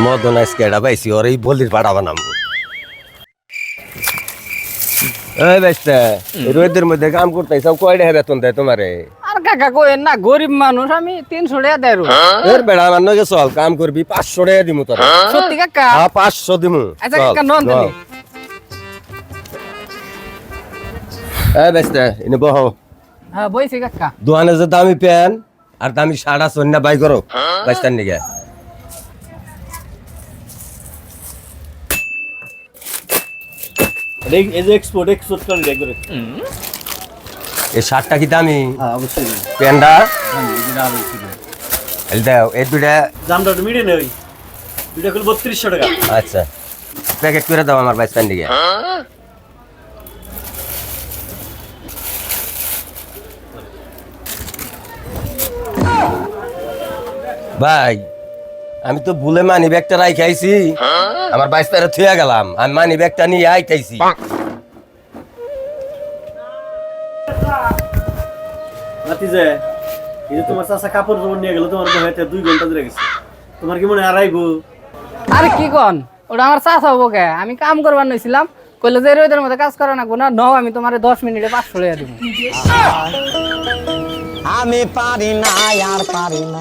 মদন আজকে এটা পাইছি ওর এই বলির পাড়া বানাম এই বাইস্তা রোদের মধ্যে কাম করতে সব কয়টা বেতন দেয় তোমারে আর কাকা কইেন না গরিব মানুষ আমি 300 টাকা দেয় রোজ। এর বেড়া আমার নগে চল কাম করবি 500 টাকা দিমু তোরা সত্যি কাকা? হ্যাঁ 500 দিমু আচ্ছা কাকা নন তুমি। এই বাইস্তা ইনে বহ হ্যাঁ বইছি কাকা। দোকানে যে দামি প্যান আর দামি শাড়া সন্না বাই করো বাইস্তার নিগে এই যে এক্সপোর্ট করে দেখ করে এই শার্টটা কি দামি হ্যাঁ অবশ্যই প্যান্টটা এটা অবশ্যই এই দাও এই দুইটা দামটা একটু মিডিয়ে নেই দুইটা করে 3200 টাকা আচ্ছা প্যাকেট করে দাও আমার বাইস্তার নিগে ভাই আমি তো ভুলে মানি ব্যাগটা রাই খাইছি আমার বাইস্তারে থুয়া গেলাম আমি মানি ব্যাগটা নিয়ে আই খাইছি নাতি যে এই যে তোমার চাচা কাপড় জোর নিয়ে গেল তোমার বহেতে 2 ঘন্টা ধরে গেছে তোমার কি মনে হয় আড়াইবো আরে কি কোন ওটা আমার চাচা হবো কে আমি কাম করবার নইছিলাম কইলো যে রোদের মধ্যে কাজ করা লাগবো না নাও আমি তোমারে 10 মিনিটে 500 টাকা দিব। আমি পারি না আর পারি না